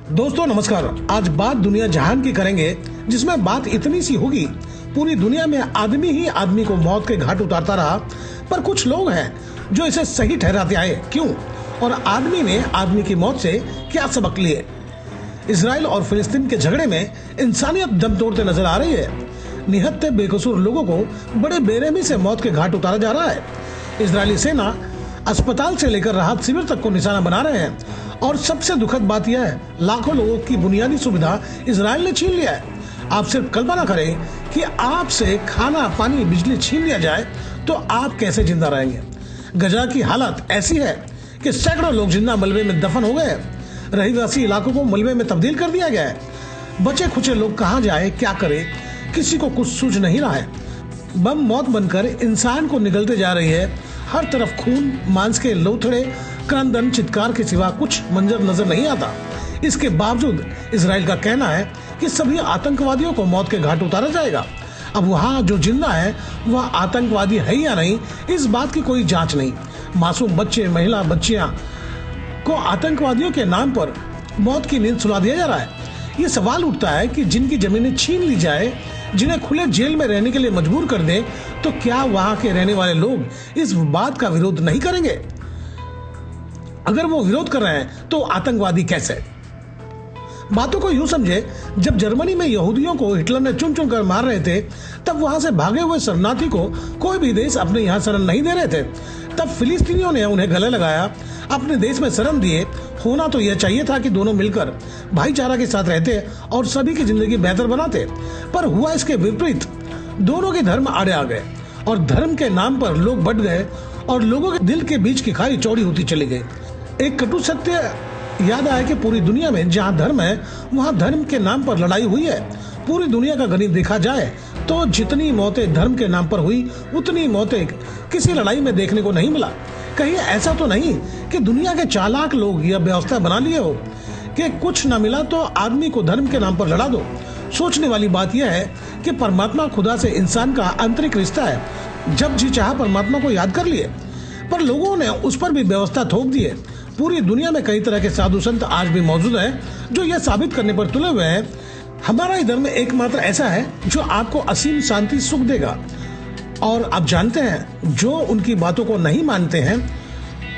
दोस्तों नमस्कार। आज बात दुनिया जहान की करेंगे, जिसमें बात इतनी सी होगी, पूरी दुनिया में आदमी ही आदमी को मौत के घाट उतारता रहा, पर कुछ लोग हैं जो इसे सही ठहराते आए। क्यों? और आदमी ने आदमी की मौत से क्या सबक लिए? इजराइल और फिलिस्तीन के झगड़े में इंसानियत दम तोड़ते नजर आ रही है। निहत्थे बेकसूर लोगों को बड़े बेरहमी से मौत के घाट उतारा जा रहा है। इजरायली सेना अस्पताल से लेकर राहत शिविर तक को निशाना बना रहे हैं। और सबसे दुखद बात यह है, लाखों लोगों की बुनियादी सुविधा इजराइल ने छीन लिया है। आप सिर्फ कल्पना करें कि आपसे खाना, पानी, बिजली छीन लिया जाए तो आप कैसे जिंदा रहेंगे। गजा की हालत ऐसी है कि सैकड़ों लोग जिंदा मलबे में दफन हो गए। रहीवासी इलाकों को मलबे में तब्दील कर दिया गया है। बचे खुचे लोग कहाँ जाए, क्या करे, किसी को कुछ सूझ नहीं रहा है। बम मौत बनकर इंसान को निगलते जा रही है। हर तरफ खून, मांस के लोथड़े, क्रंदन, चित्कार के सिवा कुछ मंजर नजर नहीं आता। इसके बावजूद इजराइल का कहना है कि सभी आतंकवादियों को मौत के घाट उतारा जाएगा। अब वहाँ जो जिंदा है वह आतंकवादी है या नहीं, इस बात की कोई जांच नहीं। मासूम बच्चे, महिला, बच्चियां को आतंकवादियों के नाम पर मौत की नींद सुला दिया जा रहा है। ये सवाल उठता है कि जिनकी जमीनें छीन ली जाए, जिन्हें खुले जेल में रहने के लिए मजबूर कर दे, तो क्या वहां के रहने वाले लोग इस बात का विरोध नहीं करेंगे? अगर वो विरोध कर रहे हैं तो आतंकवादी कैसे? बातों को यूं समझे, जब जर्मनी में यहूदियों को हिटलर ने चुन चुन कर मार रहे थे, तब वहां से भागे हुए शरणार्थी को कोई भी देश अपने यहाँ शरण नहीं दे रहे थे। तब फिलिस्तीनियों ने उन्हें गले लगाया, अपने देश में शरण दिए। होना तो यह चाहिए था कि दोनों मिलकर भाईचारा के साथ रहते और सभी की जिंदगी बेहतर बनाते, पर हुआ इसके विपरीत। दोनों के धर्म आड़े आ गए और धर्म के नाम पर लोग बट गए और लोगों के दिल के बीच की खाई चौड़ी होती चली गई। एक कटु सत्य याद आया कि पूरी दुनिया में जहाँ धर्म है, वहाँ धर्म के नाम पर लड़ाई हुई है। पूरी दुनिया का गणित देखा जाए तो जितनी मौतें धर्म के नाम पर हुई, उतनी मौतें किसी लड़ाई में देखने को नहीं मिला। कहीं ऐसा तो नहीं कि दुनिया के चालाक लोग यह व्यवस्था बना लिए हो कि कुछ न मिला तो आदमी को धर्म के नाम पर लड़ा दो। सोचने वाली बात यह है कि परमात्मा खुदा से इंसान का आंतरिक रिश्ता है। जब जी चाहा परमात्मा को याद कर लिए, पर लोगों ने उस पर भी व्यवस्था थोप दी है। पूरी दुनिया में कई तरह के साधु संत आज भी मौजूद हैं जो यह साबित करने पर तुले हुए हैं, हमारा ही धर्म एकमात्र ऐसा है जो आपको असीम शांति सुख देगा। और आप जानते हैं, जो उनकी बातों को नहीं मानते हैं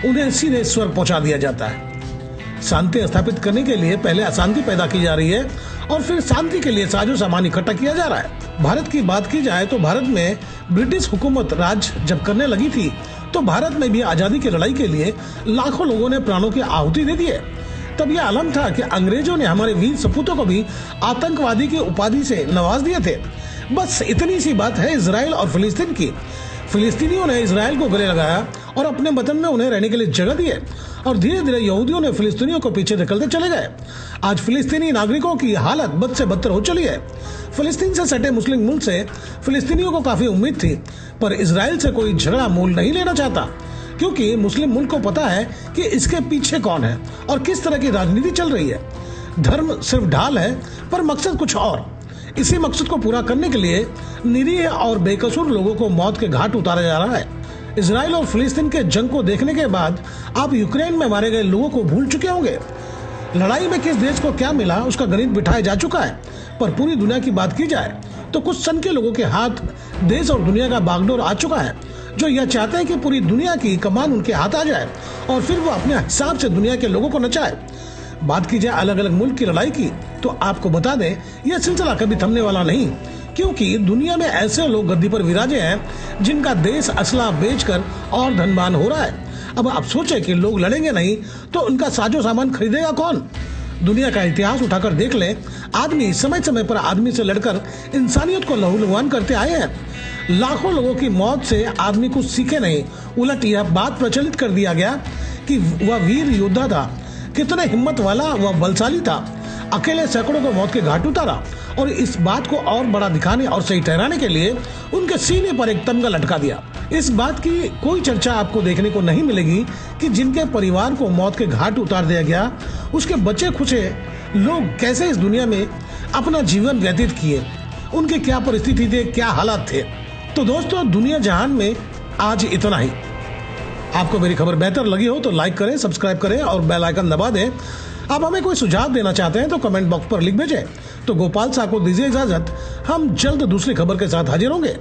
उन्हें सीधे स्वर्ग पहुंचा दिया जाता है। शांति स्थापित करने के लिए पहले अशांति पैदा की जा रही है और फिर शांति के लिए साजो सामान इकट्ठा किया जा रहा है। भारत की बात की जाए तो भारत में ब्रिटिश हुकूमत राज जब करने लगी थी, तो भारत में भी आजादी की लड़ाई के लिए लाखों लोगों ने प्राणों की आहुति दे दी है। तब यह आलम था कि अंग्रेजों ने हमारे वीर सपूतों को भी आतंकवादी की उपाधि से नवाज दिए थे। बस इतनी सी बात है इजराइल और फिलिस्तीन की। फिलिस्तीनियों ने इजराइल को गले लगाया और अपने वतन में उन्हें रहने के लिए जगह दी है, और धीरे धीरे यहूदियों ने फिलिस्तीनियों को पीछे धकेलते चले गए। आज फिलिस्तीनी नागरिकों की हालत बद से बदतर हो चली है। फिलिस्तीन से सटे मुस्लिम मुल्क से फिलिस्तीनियों को काफी उम्मीद थी, पर इजराइल से कोई झगड़ा मोल नहीं लेना चाहता, क्योंकि मुस्लिम मुल्क को पता है कि इसके पीछे कौन है और किस तरह की राजनीति चल रही है। धर्म सिर्फ ढाल है, पर मकसद कुछ और। इसी मकसद को पूरा करने के लिए निरीह और बेकसूर लोगों को मौत के घाट उतारा जा रहा है। इजराइल और फिलिस्तीन के जंग को देखने के बाद आप यूक्रेन में मारे गए लोगों को भूल चुके होंगे। लड़ाई में किस देश को क्या मिला उसका गणित बिठाया जा चुका है। पर पूरी दुनिया की बात की जाए तो कुछ सन के लोगों के हाथ देश और दुनिया का बागडोर आ चुका है, जो यह चाहते हैं कि पूरी दुनिया की कमान उनके हाथ आ जाए और फिर वो अपने हिसाब से दुनिया के लोगों को नचाए। बात की जाए अलग अलग मुल्क की लड़ाई की, तो आपको बता दें, यह सिलसिला कभी थमने वाला नहीं, क्योंकि दुनिया में ऐसे लोग गद्दी पर विराजे हैं जिनका देश असला बेचकर और धनवान हो रहा है। अब आप सोचें कि लोग लड़ेंगे नहीं तो उनका साजो सामान खरीदेगा कौन? दुनिया का इतिहास उठाकर देख ले, आदमी समय समय पर आदमी से लड़कर इंसानियत को लहूलुहान करते आए हैं। लाखों लोगों की मौत से आदमी कुछ सीखे नहीं, उलट यह बात प्रचलित कर दिया गया कि वह वीर योद्धा था, कितने हिम्मत वाला वह बलशाली था, अकेले सैकड़ों को मौत के घाट उतारा। और इस बात को और बड़ा दिखाने और सही ठहराने के लिए उनके सीने पर एक तमगा लटका दिया। इस बात की कोई चर्चा आपको देखने को नहीं मिलेगी कि जिनके परिवार को मौत के घाट उतार दिया गया, उसके बचे खुचे लोग कैसे इस दुनिया में अपना जीवन व्यतीत किए, उनके क्या परिस्थिति थे, क्या हालात थे। तो दोस्तों, दुनिया जहान में आज इतना ही। आपको मेरी खबर बेहतर लगी हो तो लाइक करें, सब्सक्राइब करें और बेल आइकन दबा दें। आप हमें कोई सुझाव देना चाहते हैं तो कमेंट बॉक्स पर लिख भेजें। तो गोपाल साहब को दीजिए इजाजत, हम जल्द दूसरी खबर के साथ हाजिर होंगे।